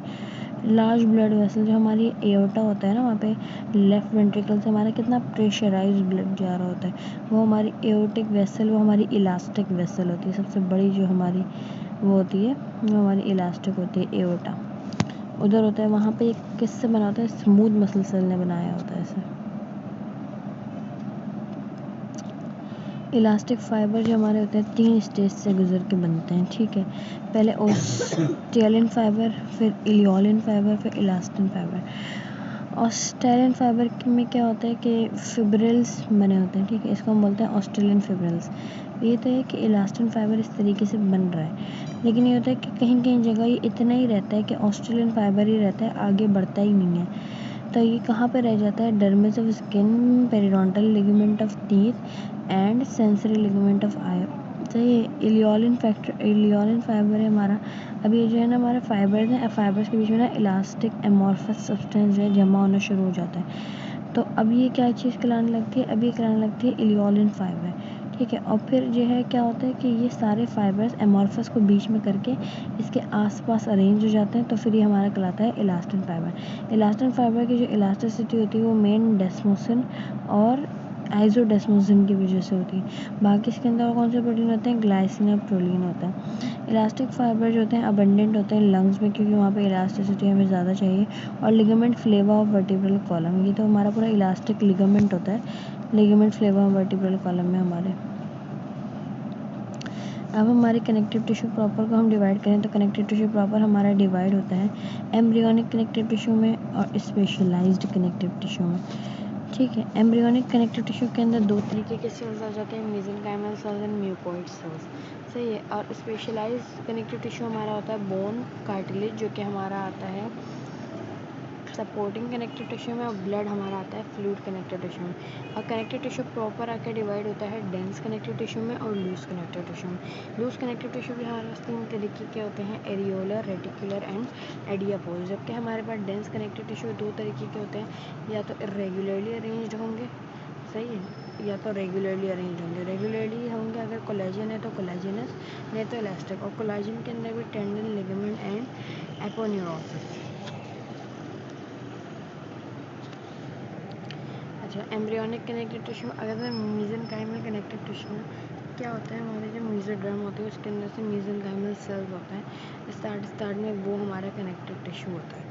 लार्ज ब्लड वेसल, जो हमारी एओर्टा होता है ना, वहाँ पे लेफ्ट वेंट्रिकल से हमारा कितना प्रेशराइज ब्लड जा रहा होता है, वो हमारी एओर्टिक वेसल, वो हमारी इलास्टिक वेसल होती है। सबसे बड़ी जो हमारी वो होती है वो हमारी इलास्टिक होती है, एओर्टा उधर होता है। वहाँ पे एक किससे बना होता है, स्मूथ मसल सेल ने बनाया होता है इसे। इलास्टिक फाइबर जो हमारे होते हैं 3 स्टेज से गुजर के बनते हैं, ठीक है। पहले ऑस्टियलिन फाइबर, फिर इलियोलिन फाइबर, फिर इलास्टिन फाइबर। ऑस्टियलिन फाइबर में क्या होता है कि फिब्रिल्स बने होते हैं, ठीक है, इसको हम बोलते हैं ऑस्टियलिन फिब्रिल्स। ये तो है कि इलास्टिन फाइबर इस तरीके से बन रहा है, लेकिन ये होता है कि कहीं कहीं जगह ये इतना ही रहता है कि ऑस्टियलिन फाइबर ही रहता है, आगे बढ़ता ही नहीं है। तो ये कहाँ पे रह जाता है, dermis of skin, periodontal ligament of teeth, and sensory ligament of eye. सही है। इलियोलिन फाइबर है हमारा। अब ये जो है ना हमारे फाइबर्स हैं, फाइबर्स के बीच में ना इलास्टिक एमॉर्फस सब्सटेंस जो है जमा होना शुरू हो जाता है। तो अब ये क्या चीज़ कहलाने लगती है, अब ये कहलाने लगती है इलियोलिन फाइबर। ठीक है। और फिर जो है क्या होता है कि ये सारे फाइबर्स एमॉर्फस को बीच में करके इसके आसपास अरेंज हो जाते हैं, तो फिर ये हमारा कहलाता है इलास्टिन फाइबर। इलास्टिन फाइबर की जो इलास्टिसिटी होती है वो मेन डेस्मोसिन और आइसोडेस्मोसिन की वजह से होती है। बाकी इसके अंदर कौन से प्रोटीन होते हैं, ग्लाइसिन और प्रोलीन होता है। इलास्टिक फाइबर जो होते हैं अबंडेंट होते हैं लंग्स में, क्योंकि वहाँ पे इलास्टिसिटी हमें ज़्यादा चाहिए। और लिगामेंट फ्लेवा ऑफ वर्टिब्रल कॉलम, ये तो हमारा पूरा इलास्टिक लिगामेंट होता है, लिगामेंट फ्लेवा ऑफ वर्टिब्रल कॉलम में हमारे। अब हमारे कनेक्टिव टिश्यू प्रॉपर को हम डिवाइड करें तो कनेक्टिव टिश्यू प्रॉपर हमारा डिवाइड होता है एम्ब्रियोनिक कनेक्टिव टिश्यू में और स्पेशलाइज्ड कनेक्टिव टिश्यू में। ठीक है। एम्ब्रियोनिक कनेक्टिव टिश्यू के अंदर दो तरीके के सेल्स आ जाते हैं, mesenchymal cells and mucoid cells. सही है। और स्पेशलाइज्ड कनेक्टिव टिश्यू हमारा होता है बोन कार्टिलेज, जो कि हमारा आता है सपोर्टिंग कनेक्टिव टिश्यू में, और ब्लड हमारा आता है फ्लूइड कनेक्टिव टिश्यू में। और कनेक्टिव टिश्यू प्रॉपर आकर डिवाइड होता है डेंस कनेक्टिव टिश्यू में और लूज कनेक्टिव टिश्यू में। लूज कनेक्टिव टिश्यू भी हमारे पास तीन तरीके के होते हैं, एरियोलर, रेटिकुलर एंड एडियापोज। जबकि हमारे पास डेंस कनेक्टिव टिश्यू दो तरीके के होते हैं, या तो इरेगुलरली अरेंज्ड होंगे, सही है, या तो रेगुलरली अरेंज होंगे। रेगुलरली होंगे अगर कोलेजन है तो कोलेजिनस, नहीं तो इलास्टिक। और कोलेजन के अंदर भी टेंडन, लिगामेंट एंड एपोन्यूरोसिस। अच्छा, एम्ब्रियोनिक कनेक्टिव टिश्यू, अगर मेसेनकाइमल कनेक्टिव टिश्यू क्या होता है, हमारे जो मेसोडर्म होते हैं उसके अंदर से मेसेनकाइमल सेल्स होता है स्टार्ट में, वो हमारा कनेक्टिव टिश्यू होता है।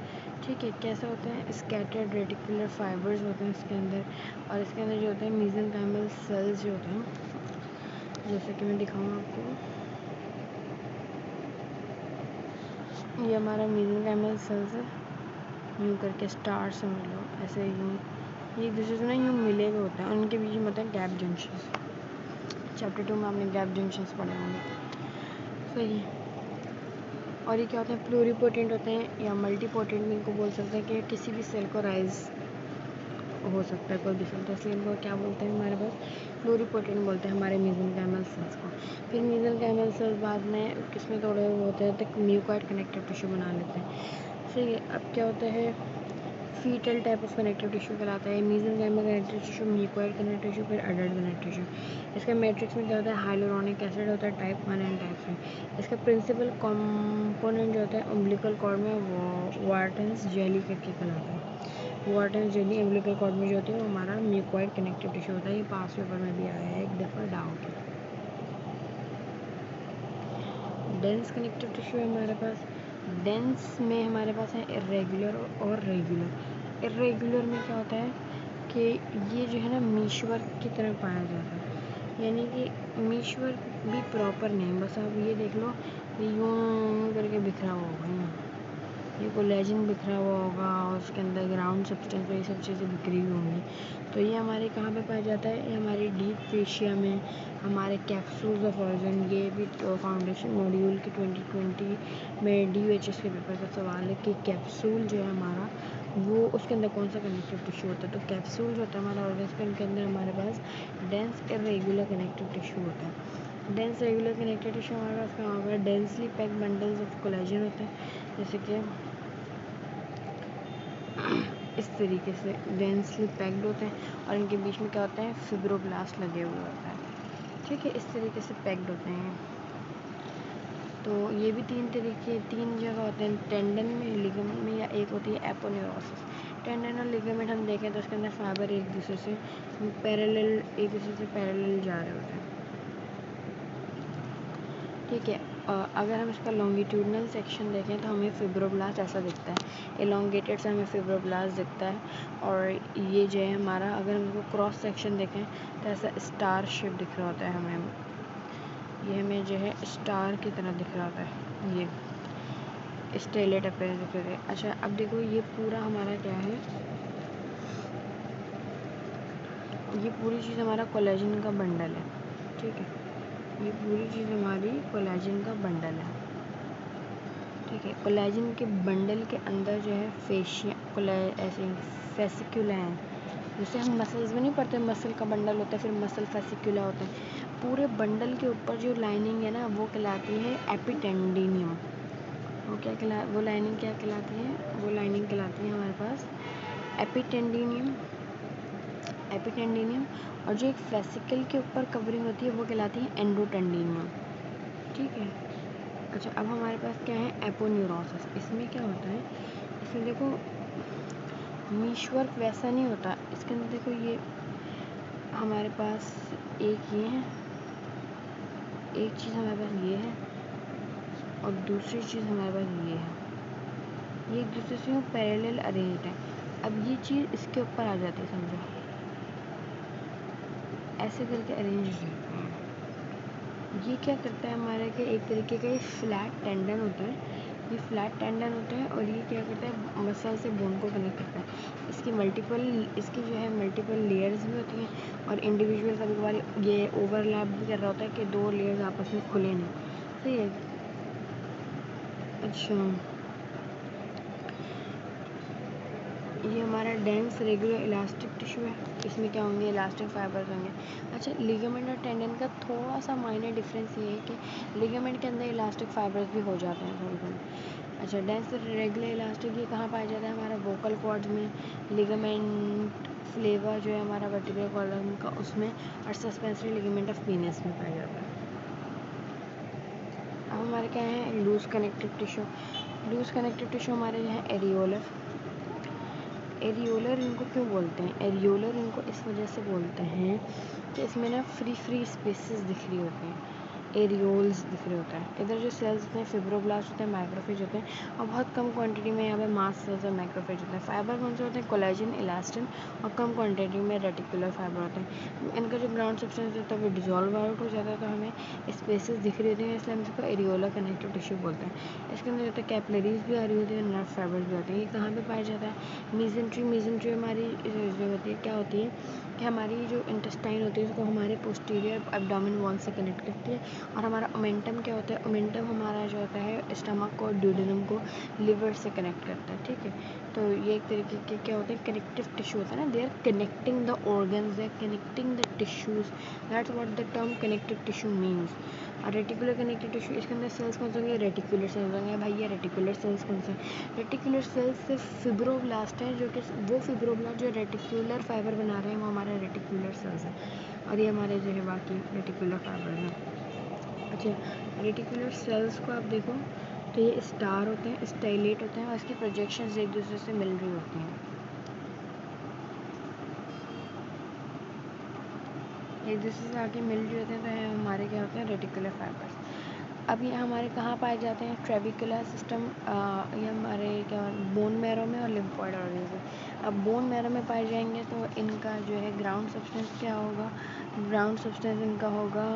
ठीक है। कैसे होते हैं, स्कैटर्ड रेटिकुलर फाइबर्स होते हैं इसके अंदर, और इसके अंदर जो होते हैं मेसेनकाइमल सेल्स जो होते हैं, जैसे कि मैं दिखाऊँ आपको, ये हमारा मेसेनकाइमल सेल्स है, यूँ करके स्टार समझ लो, ऐसे यूँ एक दूसरे से ना यूँ मिले हुए होते हैं, उनके बीच में होते हैं गैप जंक्शंस। चैप्टर 2 में आपने गैप जंक्शंस पढ़े होंगे। सही है। और ये क्या होते हैं, प्लूरीपोटेंट होते हैं या मल्टीपोटेंट भी इनको बोल सकते हैं, कि किसी भी सेल को राइज हो सकता है कोई भी सेल, तो इसलिए इनको क्या बोलते हैं हमारे पास, प्लूरीपोटेंट बोलते हैं हमारे मेसेनकाइमल सेल्स को। फिर मेसेनकाइमल सेल्स बाद में किसमें तोड़े हुए होते हैं, तो म्यूकोइड कनेक्टिव टिश्यू बना लेते हैं। सही है। अब क्या होता है, fetal type of connective tissue कहलाता है mesenchymal connective tissue, mucoid connective tissue, फिर अडल्ट कनेक्टिव टिश्यू। इसका मैट्रिक्स में क्या होता है, हाइलुरोनिक एसिड होता है टाइप 1 एंड टाइप 3। इसका प्रिंसिपल कंपोनेंट जो होता है अम्बिलिकल कॉर्ड में वो वार्टन्स जेली करके कहलाता है। वार्टन्स जेली अम्बिलिकल कॉर्ड में जो होती है वो हमारा म्यूकोइड कनेक्टिव टिश्यू होता है। ये पास पेपर में भी आया है एक दफ़ा डाउट। डेंस कनेक्टिव टिश्यू है हमारे पास। डेंस में हमारे पास है इरेगुलर और रेगुलर। इरेगुलर में क्या होता है कि ये जो है ना मीशवर्क की तरह पाया जाता है, यानी कि मीशवर्क भी प्रॉपर नहीं, बस आप ये देख लो, ये यूँ करके बिखरा हुआ होगा, ये कोलेजन बिखरा हुआ होगा और उसके अंदर ग्राउंड सब्सटेंस, ये सब चीज़ें बिखरी हुई होंगी। तो ये हमारे कहाँ पे पाया जाता है, ये हमारी डीप फेशिया में, हमारे कैप्सूल्स ऑफ ऑर्गन। ये भी फाउंडेशन मॉड्यूल के 2020 में DHS के पेपर का सवाल है कि कैप्सूल जो है हमारा, वो उसके अंदर कौन सा कनेक्टिव टिश्यू होता है। तो कैप्सूल जो होता है हमारा ऑर्गन के अंदर हमारे पास डेंस इरेगुलर कनेक्टिव टिश्यू होता है। डेंस रेगुलर कनेक्टिव टिश्यू हमारे पास कहाँ होगा, densely packed bundles of collagen होते हैं, जैसे कि इस तरीके से डेंसली पैक्ड होते हैं, और इनके बीच में क्या होता है, फिब्रोब्लास्ट लगे हुए होता है। ठीक है। इस तरीके से पैक्ड होते हैं। तो ये भी तीन जगह होते हैं, टेंडन में, लिगामेंट में, या एक होती है एपोन्यूरोसिस। टेंडन और लिगामेंट हम देखें तो उसके अंदर फाइबर एक दूसरे से पैरेलल जा रहे होते हैं। ठीक है। अगर हम इसका लॉन्गिट्यूडनल सेक्शन देखें तो हमें फिब्रोब्लास्ट ऐसा दिखता है, एलोंगेटेड से हमें फिब्रोब्लास्ट दिखता है। और ये जो है हमारा, अगर हम इसको क्रॉस सेक्शन देखें तो ऐसा स्टार शेप दिख रहा होता है हमें, ये हमें जो है स्टार की तरह दिख रहा होता है, ये स्टेलेट अपीयरेंस दिख रहा है। अच्छा, अब देखो ये पूरा हमारा क्या है, ये पूरी चीज़ हमारा कोलेजन का बंडल है। ठीक है। ये पूरी चीज़ हमारी कोलेजन का बंडल है। ठीक है। कोलेजन के बंडल के अंदर जो है फेशिया ऐसे फेसिकुला हैं, जैसे हम मसल्स में नहीं पढ़ते, मसल का बंडल होता है, फिर मसल फेसिकुला होता है, पूरे बंडल के ऊपर जो लाइनिंग है ना वो कहलाती है एपिटेंडिनियम। वो लाइनिंग क्या कहलाती है? वो लाइनिंग कहलाती है हमारे पास एपिटेंडिनियम। और जो एक फेसिकल के ऊपर कवरिंग होती है वो कहलाती है एंडोटेंडिनियम। ठीक है। अच्छा, अब हमारे पास क्या है? एपोन्यूरोसिस। इसमें क्या होता है? इसमें देखो मीश वर्क वैसा नहीं होता। इसके अंदर देखो ये हमारे पास एक ये है, एक चीज़ हमारे पास ये है और दूसरी चीज़ हमारे पास ये है। ये एक दूसरे से पैरेलल अरेंज्ड है। अब ये चीज़ इसके ऊपर आ जाती है, समझो ऐसे करके अरेंज रहते हैं। ये क्या करता है हमारे के एक तरीके का ये फ्लैट टेंडन होता है। ये फ्लैट टेंडन होता है और ये क्या करता है? मसल से बोन को कनेक्ट करता है। इसकी जो है मल्टीपल लेयर्स भी होती हैं और इंडिविजुअल कभी कभार ये ओवरलैप भी कर रहा होता है कि दो लेयर्स आपस में खुले नहीं। सही है। अच्छा, ये हमारा डेंस रेगुलर इलास्टिक टिश्यू है। इसमें क्या होंगे? इलास्टिक फाइबर्स होंगे। अच्छा, लिगामेंट और टेंडन का थोड़ा सा माइनर डिफरेंस ये है कि लिगामेंट के अंदर इलास्टिक फाइबर्स भी हो जाते हैं थोड़े थोड़े। अच्छा, डेंस रेगुलर इलास्टिक ये कहाँ पाया जाता है? हमारा वोकल कॉर्ड्स में। लिगामेंट फ्लेवर जो है हमारा वर्टिब्रल कॉलम का उसमें, और सस्पेंसरी लिगामेंट ऑफ पीनस में पाया जाता है। अब हमारे क्या है? Loose connective tissue. Loose connective tissue हमारे जो है एरियोलर इनको क्यों बोलते हैं? एरियोलर इनको इस वजह से बोलते हैं कि इसमें ना फ्री स्पेसेस दिख रही होती हैं, एरियोल्स दिख रहे होते हैं। इधर जो सेल्स होते हैं फिब्रोब्लास्ट होते हैं, माइक्रोफेज होते हैं, और बहुत कम क्वांटिटी में यहाँ पे मास्ट सेल्स और माइक्रोफेज होते हैं। फाइबर कौन से होते हैं? कोलेजन, इलास्टिन, और कम क्वांटिटी में रेटिकुलर फाइबर होते हैं। इनका जो ग्राउंड सब्सटेंस होता है वो डिजोल्व आउट हो जाता है, तो हमें स्पेसेस दिख रही होती हैं, इसलिए हम इसको एरियोलर कनेक्टिव टिश्यू बोलते हैं। इसके अंदर जो होता है कैपिलरीज भी आ रही होती है, नर्व फाइबर्स भी होते हैं। ये कहाँ पे पाया जाता है? मीजेंट्री हमारी जो होती है क्या होती है कि हमारी जो इंटेस्टाइन होती है उसको हमारे पोस्टीरियर एब्डोमेन वॉल से कनेक्ट करती है। और हमारा ओमेंटम क्या होता है? ओमेंटम हमारा जो होता है स्टमक को, ड्यूडेनम को लिवर से कनेक्ट करता है। ठीक है, तो ये एक तरीके के क्या होते हैं? कनेक्टिव टिश्यू होता है ना, they are connecting the organs, they are connecting the tissues, that's what the term connective tissue means. और रेटिकुलर कनेक्टिव टिश्यू, इसके अंदर सेल्स कौन से होंगे? रेटिकुलर सेल्स होंगे। भाई ये रेटिकुलर सेल्स कौन से? रेटिकुलर सेल्स से फिब्रोब्लास्ट है, जो कि वो फिब्रोब्लास्ट जो रेटिकुलर फाइबर बना रहे हैं वो हमारे रेटिकुलर सेल्स हैं, और ये हमारे जो है बाकी रेटिकुलर फाइबर हैं। अच्छा, रेटिकुलर सेल्स को आप देखो तो ये स्टार होते हैं, स्टाइलेट होते हैं, और इसकी प्रोजेक्शंस एक दूसरे से मिल रही होती हैं, एक दूसरे से आके मिल रही होते हैं, तो ये हमारे क्या होते हैं? Reticular fibres. अब ये हमारे कहाँ पाए जाते हैं? ट्रेविकुलर सिस्टम, ये हमारे क्या बोन मैरो में और लिम्फॉइड ऑर्गन्स में। अब बोन मैरो में पाए जाएंगे तो इनका जो है ग्राउंड सब्सटेंस क्या होगा? ग्राउंड सब्सटेंस इनका होगा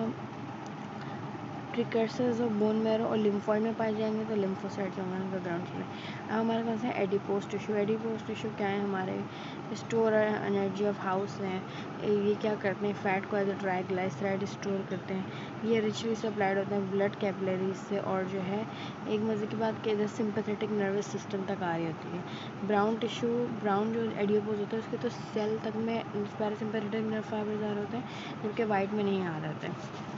प्रिकर्सर्स ऑफ बोन मैरो, और लिम्फॉइड में पाए जाएंगे तो लिम्फोसाइट्स होंगे उनका ग्राउंड सब्सटेंस। अब हमारे पास है एडिपोज टिश्यू। एडिपोज टिश्यू क्या है? हमारे स्टोर एनर्जी ऑफ हाउस हैं। ये क्या करते हैं? फैट को एज ए ट्राइग्लाइसराइड स्टोर करते हैं। ये रिचली सप्लाइड होते हैं ब्लड कैपिलरीज से, और जो है एक मज़े की बात कि इधर सिंपैथेटिक नर्वस सिस्टम तक आ रही होती है। ब्राउन टिश्यू, ब्राउन जो एडिपोज होता है उसके तो सेल तक में पैरासिम्पैथेटिक नर्व फाइबर्स आ रहे होते हैं, जबकि वाइट में नहीं आ रहे होते हैं।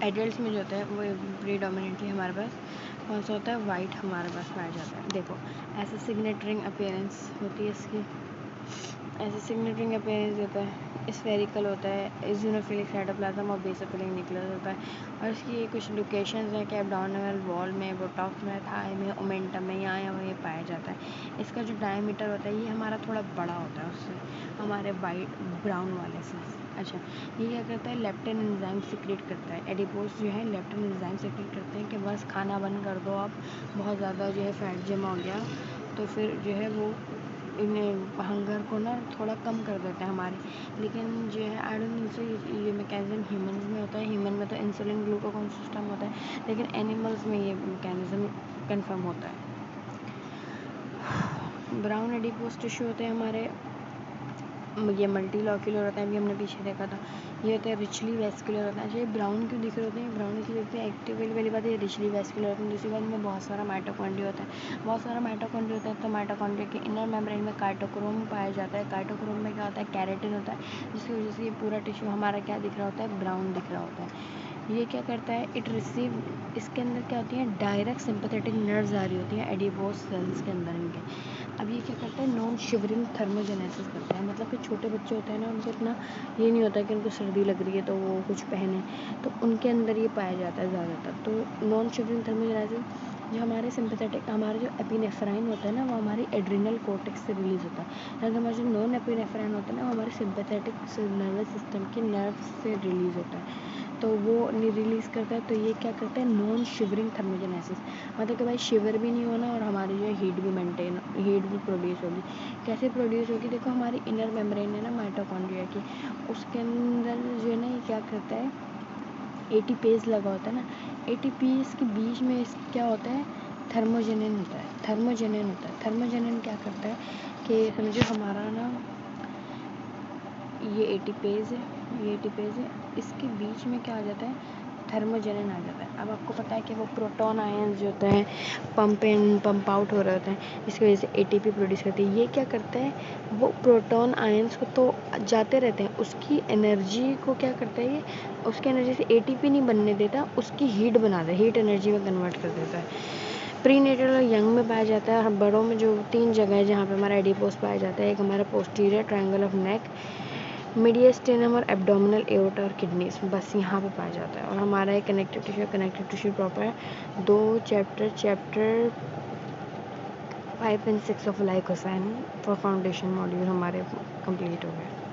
एडल्ट्स में जो होता है वो प्रीडोमिनेटली हमारे पास कौन सा होता है? वाइट हमारे पास पाया जाता है। देखो ऐसे सिग्नेटरिंग अपीयरेंस होती है इसकी, ऐसे सिग्नेटरिंग अपीयरेंस होता है, स्फेरिकल होता है, इज़ोनोफिलिक साइटोप्लाज्म और बेसोफिलिक न्यूक्लियस होता है। और इसकी ये कुछ लोकेशंस हैं कि एब्डोमिनल वॉल में, बोटॉक्स में, थाई में, ओमेंटम में, यहाँ ये पाया जाता है। इसका जो डायमीटर होता है ये हमारा थोड़ा बड़ा होता है उससे, हमारे वाइट ब्राउन वाले से। अच्छा, ये क्या करता है? लेप्टिन एंजाइम सिक्रेट करता है। एडिपोज जो है लेप्टिन एंजाइम सिक्रेट करते हैं कि बस खाना बंद कर दो आप, बहुत ज़्यादा जो है फैट जमा हो गया, तो फिर जो है वो इन्हें हंगर को ना थोड़ा कम कर देता है हमारे। लेकिन जो है आई डोंट थिंक सो ये मैकेनिज्म ह्यूमंस में होता है। ह्यूमन में तो इंसुलिन ग्लूकागॉन सिस्टम होता है, लेकिन एनिमल्स में ये मैकेनिज्म कंफर्म होता है। ब्राउन एडिपोज टिश्यू होते हैं हमारे ये मल्टी लॉक्यूलर होता है, अभी हमने पीछे देखा था। ये होता है रिचली वेस्कुलर होता है। अच्छा, ये ब्राउन क्यों दिख रहे होते हैं? ब्राउन इसलिए दिखते हैं, एक्टिव वाली बात है, रिचली वेस्कुलर होते हैं। दूसरी बात में बहुत सारा माइटोकॉन्ड्रिया होता है। बहुत सारा माइटोकॉन्ड्रिया होता है, तो माइटोकॉन्ड्रिया के इनर मेम्ब्रेन में काइटोक्रोम पाया जाता है। काइटोक्रोम में क्या होता है? कैरेटिन होता है, जिसकी वजह से ये पूरा टिश्यू हमारा क्या दिख रहा होता है? ब्राउन दिख रहा होता है। ये क्या करता है? इट रिसीव, इसके अंदर क्या होती है? डायरेक्ट सिंपैथेटिक नर्व्स आ रही होती हैं एडिपोज सेल्स के अंदर इनके। अब ये क्या करता है? नॉन शिवरिंग थर्मोजेनेसिस करता है। मतलब कि छोटे बच्चे होते हैं ना, उनको इतना ये नहीं होता कि उनको सर्दी लग रही है तो वो कुछ पहने, तो उनके अंदर ये पाया जाता है ज़्यादातर। तो नॉन शिवरिंग थर्मोजेनेसिस जो हमारे सिंपैथेटिक, हमारे जो एपिनेफ्राइन होता है ना, वो हमारी एड्रिनल कोर्टेक्स से रिलीज़ होता है। और हमारे जो नॉन एपिनेफ्राइन होता है ना, वो हमारे सिंपैथेटिक नर्वस सिस्टम के नर्व से रिलीज़ होता है, तो वो रिलीज़ करता है। तो ये क्या करता है? नॉन शिवरिंग थर्मोजेनेसिस, मतलब कि भाई शिवर भी नहीं होना और हमारी जो है हीट भी प्रोड्यूस होगी। कैसे प्रोड्यूस होगी? देखो, हमारी इनर मेम्ब्रेन है ना माइटोकॉन्ड्रिया की, उसके अंदर जो है ना, ये क्या करता है? एटीपेज लगा होता है ना, एटीपीज के बीच में क्या होता है? थर्मोजेनिन होता है। थर्मोजेनिन क्या करता है कि समझो हमारा ना ये एटीपेज है, इसके बीच में क्या आ जाता है? थर्मोजेनिन आ जाता है। अब आपको पता है कि वो प्रोटॉन आयंस जो होते हैं पंप आउट हो रहे होते हैं, इसकी वजह से एटीपी प्रोड्यूस करती है। ये क्या करता है? वो प्रोटॉन आयंस को तो जाते रहते हैं, उसकी एनर्जी को क्या करता है? ये उसकी एनर्जी से एटीपी नहीं बनने देता, उसकी हीट बना देता है, हीट एनर्जी में कन्वर्ट कर देता है। प्रीनेटल और यंग में पाया जाता है। बड़ों में जो 3 जगह है जहाँ पे हमारा एडिपोज पाया जाता है, एक हमारा पोस्टीरियर ट्रायंगल ऑफ नेक, मीडियस्टेनम और एब्डोमिनल एओर्टा और किडनीज, बस यहाँ पे पाया जाता है। और हमारा एक कनेक्टिव टिश्यू प्रॉपर है। 2 चैप्टर 5 and 6 ऑफ लाइकोसाइन फॉर फाउंडेशन मॉड्यूल हमारे कंप्लीट हो गए।